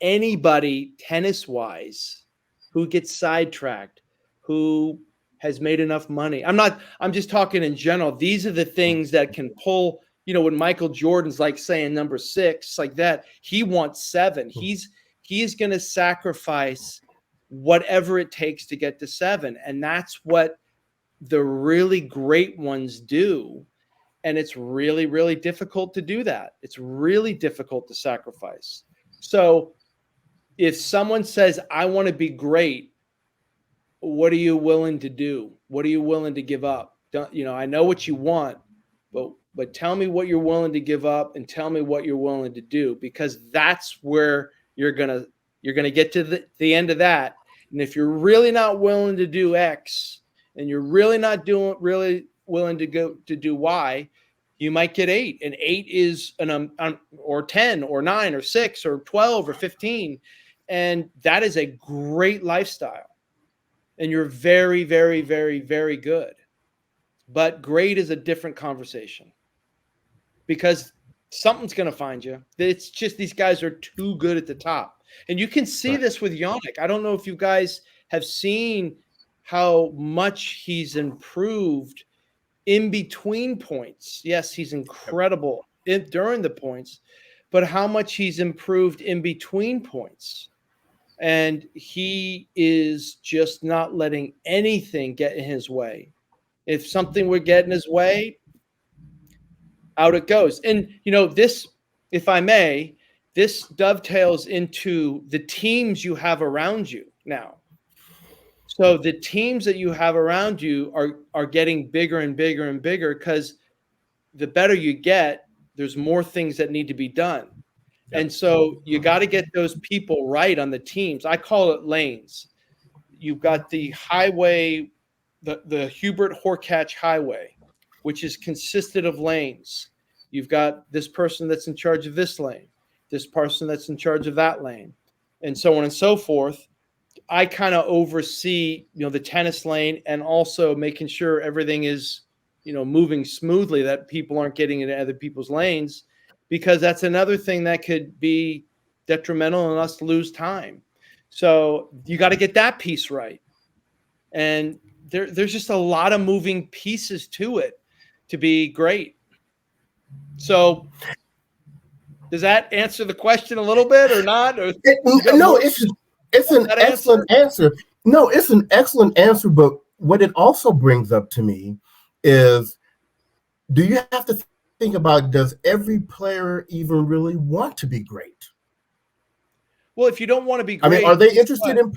Anybody tennis-wise who gets sidetracked, who has made enough money. I'm just talking in general. These are the things that can pull, when Michael Jordan's like saying number 6, like that, he wants 7. He's going to sacrifice whatever it takes to get to 7. And that's what the really great ones do. And it's really, really difficult to do that. It's really difficult to sacrifice. So if someone says, I want to be great, what are you willing to do? What are you willing to give up? I know what you want, but tell me what you're willing to give up, and tell me what you're willing to do, because that's where you're gonna get to the end of that. And if you're really not willing to do X, and you're really not really willing to go to do Y, you might get 8, and 8 is or 10 or 9 or 6 or 12 or 15, and that is a great lifestyle. And you're very, very, very, very good. But great is a different conversation, because something's going to find you. It's just these guys are too good at the top. And you can see this with Yannick. I don't know if you guys have seen how much he's improved in between points. Yes, he's incredible during the points, but how much he's improved in between points. And he is just not letting anything get in his way. If something would get in his way, out it goes. And, this, if I may, this dovetails into the teams you have around you now. So the teams that you have around you are getting bigger and bigger and bigger, because the better you get, there's more things that need to be done. And so you got to get those people right on the teams. I call it lanes. You've got the highway, the Hubert Hurkacz highway, which is consisted of lanes. You've got this person that's in charge of this lane, this person that's in charge of that lane, and so on and so forth. I kind of oversee, the tennis lane, and also making sure everything is, moving smoothly, that people aren't getting into other people's lanes, because that's another thing that could be detrimental and us lose time. So you got to get that piece right. And there's just a lot of moving pieces to it to be great. So does that answer the question a little bit or not? Or no, it's an excellent answer. No, it's an excellent answer. But what it also brings up to me is, do you have to think about, does every player even really want to be great? Well, if you don't want to be great, I mean, are they interested in?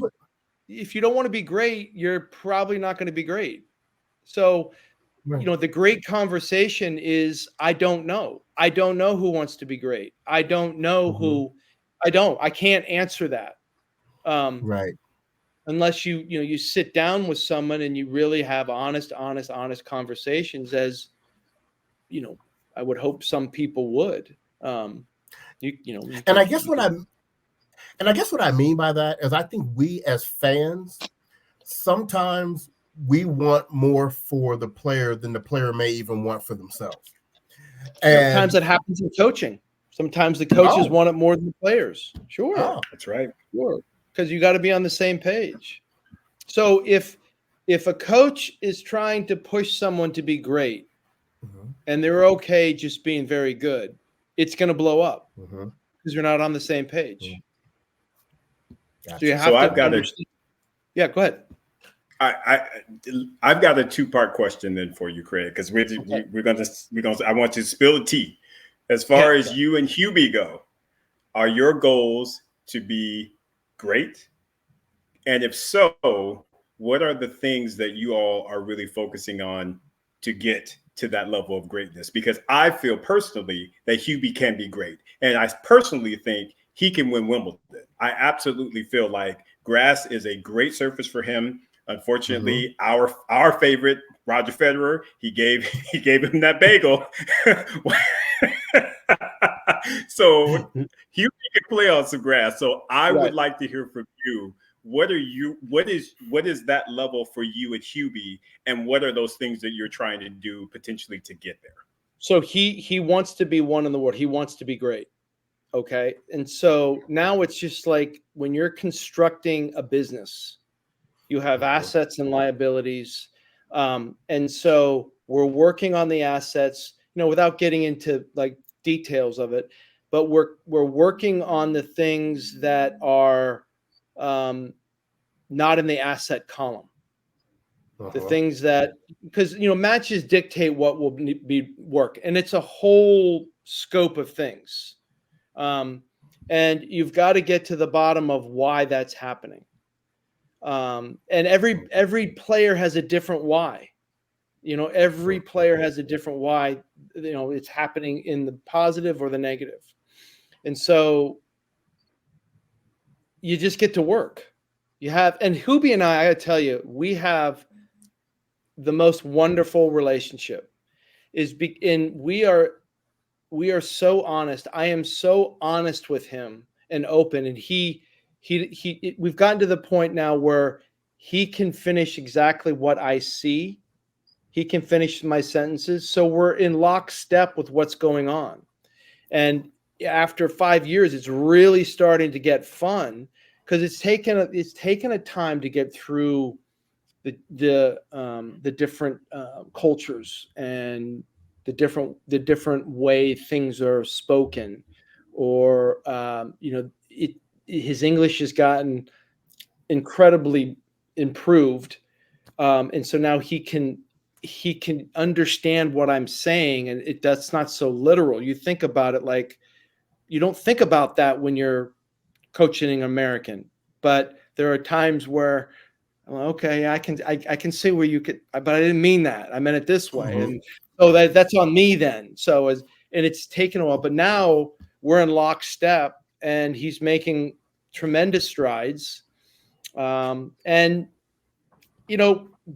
If you don't want to be great, you're probably not going to be great. So, the great conversation is, I don't know. I don't know who wants to be great. I don't know who. I can't answer that. Right. Unless you sit down with someone and you really have honest conversations, as I would hope some people would. And I guess what I mean by that is, I think we as fans, sometimes we want more for the player than the player may even want for themselves. And sometimes it happens in coaching. Sometimes the coaches want it more than the players. Sure. Oh, that's right. Sure. Because you got to be on the same page. So if a coach is trying to push someone to be great, and they're okay just being very good, it's going to blow up because you're not on the same page. Gotcha. So you have to. I've got Yeah, go ahead. I've got a 2-part question then for you, Craig, because we're gonna I want you to spill the tea. As far as you and Hubie go, are your goals to be great? And if so, what are the things that you all are really focusing on to get to that level of greatness? Because I feel personally that Hubie can be great. And I personally think he can win Wimbledon. I absolutely feel like grass is a great surface for him. Unfortunately, our favorite, Roger Federer, he gave him that bagel. So Hubie can play on some grass. So I would like to hear from you. what is that level for you at Hubie, and what are those things that you're trying to do potentially to get there? So he wants to be one in the world. He wants to be great. Okay. And so now it's just like when you're constructing a business, you have assets and liabilities. And so we're working on the assets, without getting into like details of it, but we're working on the things that are not in the asset column. The things that, because, matches dictate what will be work. And it's a whole scope of things. And you've got to get to the bottom of why that's happening. And every player has a different why. Every player has a different why. It's happening in the positive or the negative. And so you just get to work. And Hubie and I gotta tell you, we have the most wonderful relationship. We are so honest. I am so honest with him and open. And we've gotten to the point now where he can finish exactly what I see. He can finish my sentences. So we're in lockstep with what's going on. And after 5 years, it's really starting to get fun because it's taken a time to get through the different cultures and the different way things are spoken, or his English has gotten incredibly improved, and so now he can understand what I'm saying, and that's not so literal. You think about it like you don't think about that when you're coaching an American, but there are times where, well, okay, I can see where you could, but I didn't mean that. I meant it this way. Mm-hmm. And so that's on me then. So and it's taken a while, but now we're in lockstep and he's making tremendous strides. And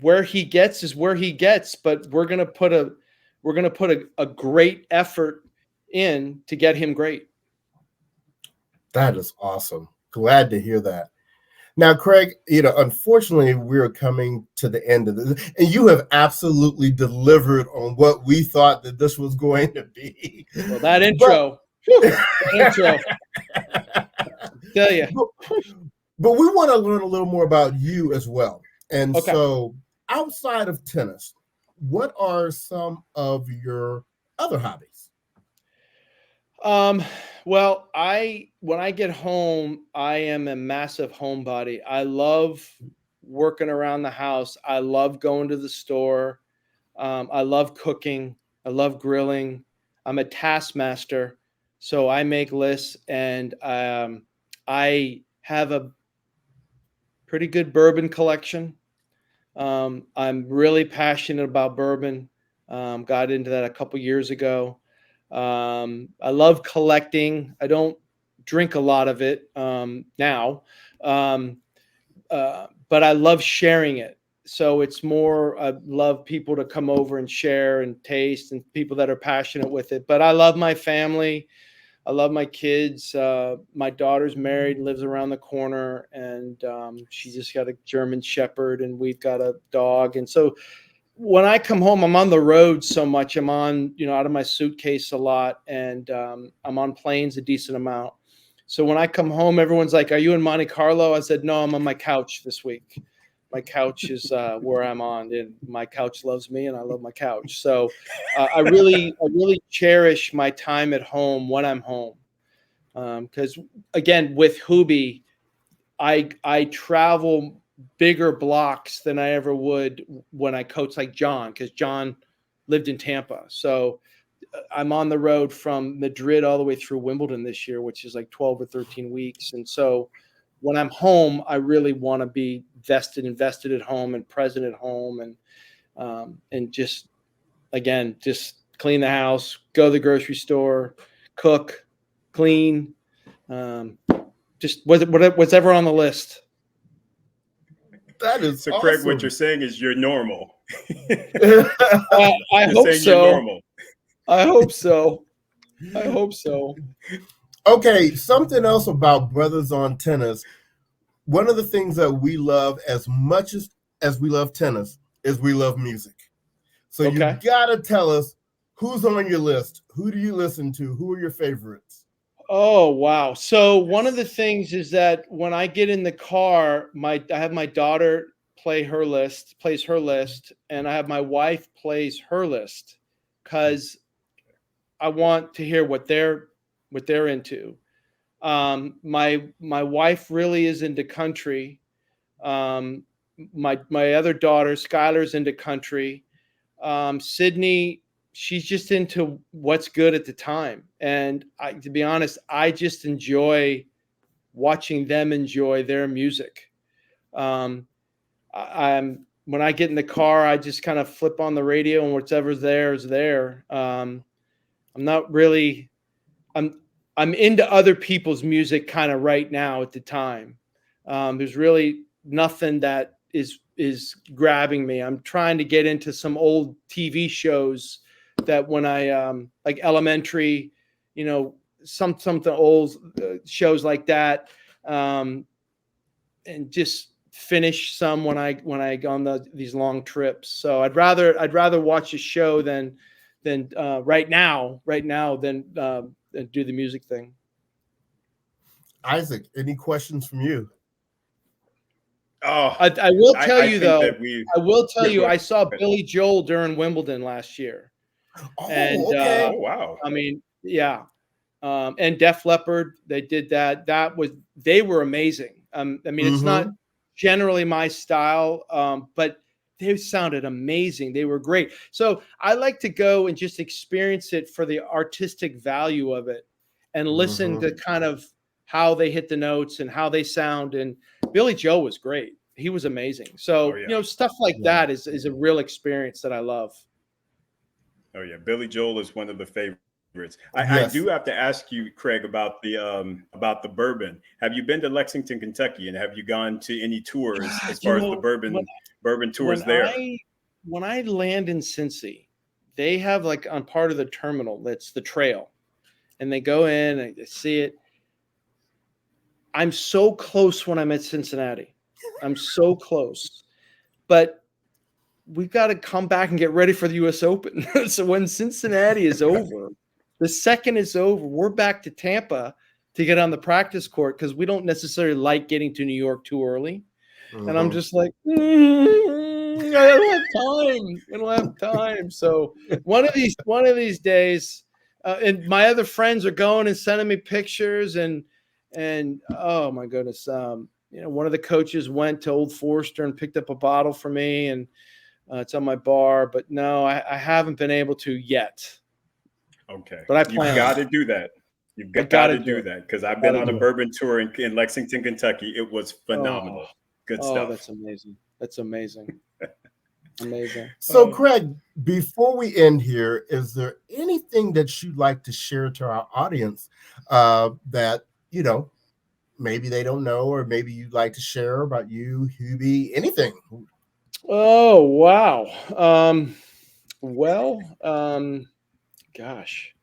where he gets is where he gets, but we're going to put a great effort in to get him great. That is awesome. Glad to hear that. Now, Craig, unfortunately, we're coming to the end of this, and you have absolutely delivered on what we thought that this was going to be. Well, that intro, tell you. But we want to learn a little more about you as well. And okay. So, outside of tennis, what are some of your other hobbies? Well, when I get home, I am a massive homebody. I love working around the house. I love going to the store. I love cooking. I love grilling. I'm a taskmaster, so I make lists, and I have a pretty good bourbon collection. I'm really passionate about bourbon. Got into that a couple years ago. I love collecting. I don't drink a lot of it now, but I love sharing it. So it's more, I love people to come over and share and taste, and people that are passionate with it. But I love my family. I love my kids. My daughter's married, lives around the corner, and she just got a German Shepherd, and we've got a dog. And so when I come home, I'm on the road so much. I'm on, out of my suitcase a lot, and I'm on planes a decent amount. So when I come home, everyone's like, "Are you in Monte Carlo?" I said, "No, I'm on my couch this week. My couch is where I'm on, and my couch loves me, and I love my couch." So I really cherish my time at home when I'm home, because again, with Hubie, I travel bigger blocks than I ever would when I coach like John, because John lived in Tampa. So I'm on the road from Madrid all the way through Wimbledon this year, which is like 12 or 13 weeks. And so when I'm home, I really want to be invested at home and present at home, and just clean the house, go to the grocery store, cook, clean, just whatever on the list. That is so, awesome. Craig, what you're saying is you're normal. I hope so. I hope so. I hope so. Okay, something else about Brothers on Tennis. one of the things that we love as much as we love tennis is we love music. So you gotta tell us who's on your list. Who do you listen to? Who are your favorites? Oh, wow. So one of the things is that when I get in the car, I have my daughter plays her list, and I have my wife plays her list because I want to hear what they're into. My wife really is into country. My other daughter, Skylar's into country. Sydney, she's just into what's good at the time. And to be honest, I just enjoy watching them enjoy their music. When I get in the car, I just kind of flip on the radio and whatever's there is there. I'm not really, I'm into other people's music kind of right now at the time. There's really nothing that is grabbing me. I'm trying to get into some old TV shows that when I like Elementary, something old shows like that, and just finish some when I go on these long trips. So I'd rather watch a show than right now than do the music thing. Isaac, any questions from you? Oh, I will tell you though. I will tell you, I saw Billy Joel during Wimbledon last year. Oh, okay. Oh, wow. I mean, yeah. And Def Leppard, they did that. They were amazing. I mean, it's not generally my style, but they sounded amazing. They were great. So I like to go and just experience it for the artistic value of it and listen to kind of how they hit the notes and how they sound. And Billy Joel was great. He was amazing. So, stuff like that is a real experience that I love. Oh yeah. Billy Joel is one of the favorites. I do have to ask you, Craig, about the bourbon. Have you been to Lexington, Kentucky, and have you gone to any tours as far as the bourbon tours there? When I land in Cincy, they have like on part of the terminal, that's the trail, and they go in and they see it. I'm so close when I'm at Cincinnati. I'm so close, but we've got to come back and get ready for the U.S. Open. So when Cincinnati is over, the second it's over, we're back to Tampa to get on the practice court because we don't necessarily like getting to New York too early. And I'm just like, I don't have time. So one of these days, and my other friends are going and sending me pictures and oh my goodness, one of the coaches went to Old Forester and picked up a bottle for me, and it's on my bar. But no, I haven't been able to yet. Okay, but I plan. You've got to do that. You've got to do that because I've been on a bourbon tour in Lexington, Kentucky. It was phenomenal. Good stuff. Oh, that's amazing. That's amazing. Amazing. So, Craig, before we end here, is there anything that you'd like to share to our audience that maybe they don't know, or maybe you'd like to share about you, Hubie, anything? Oh, wow. Gosh,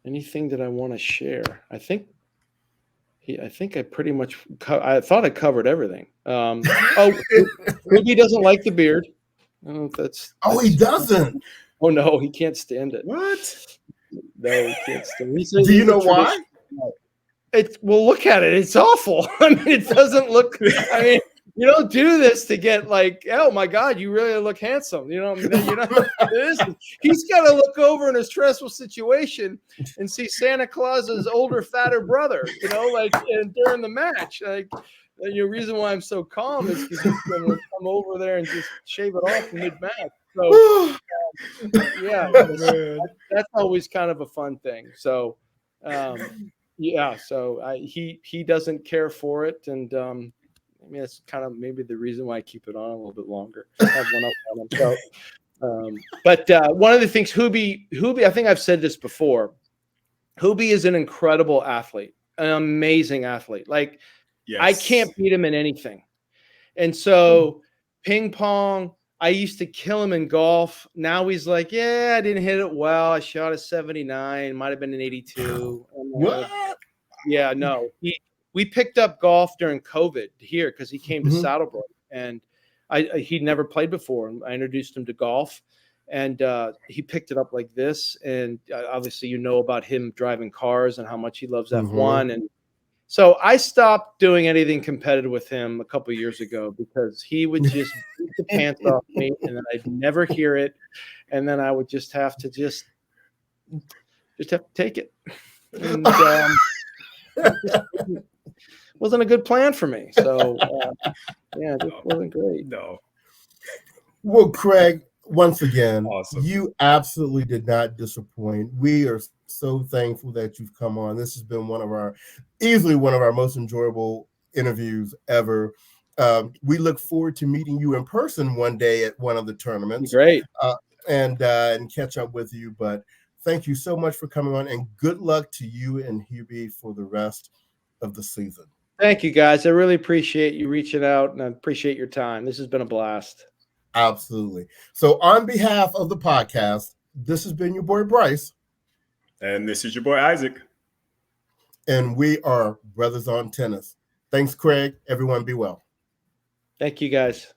anything that I want to share? I think I pretty much. I thought I covered everything. Hubie doesn't like the beard. I don't know if that's. Oh, he doesn't. Oh no, he can't stand it. What? No, he can't stand it. Do you know why? Well, look at it. It's awful. I mean, it doesn't look. I mean, you don't do this to get like, oh my God, you really look handsome. He's got to look over in a stressful situation and see Santa Claus's older, fatter brother. And during the match, the reason why I'm so calm is because he's going to come over there and just shave it off mid-match. So, that's always kind of a fun thing. So, so he doesn't care for it, and I mean, that's kind of maybe the reason why I keep it on a little bit longer. I have one up on him. So, but one of the things, Hubie, I think I've said this before. Hubie is an incredible athlete, an amazing athlete. Like, yes. I can't beat him in anything. And so ping pong, I used to kill him in golf. Now he's like, yeah, I didn't hit it well. I shot a 79, might have been an 82. What? Yeah, no. we picked up golf during COVID here because he came to Mhm. Saddlebrook, and he'd never played before. I introduced him to golf, and he picked it up like this. And obviously, about him driving cars and how much he loves F1. And so I stopped doing anything competitive with him a couple of years ago because he would just beat the pants off me, and then I'd never hear it, and then I would just have to take it. And it wasn't a good plan for me. So it just wasn't great. No. Well, Craig, once again, Awesome. You absolutely did not disappoint. We are so thankful that you've come on. This has been easily one of our most enjoyable interviews ever. We look forward to meeting you in person one day at one of the tournaments. Great. And catch up with you. But thank you so much for coming on, and good luck to you and Hubie for the rest of the season. Thank you, guys. I really appreciate you reaching out, and I appreciate your time. This has been a blast. Absolutely. So on behalf of the podcast, this has been your boy Bryce. And this is your boy Isaac. And we are Brothers on Tennis. Thanks, Craig. Everyone be well. Thank you, guys.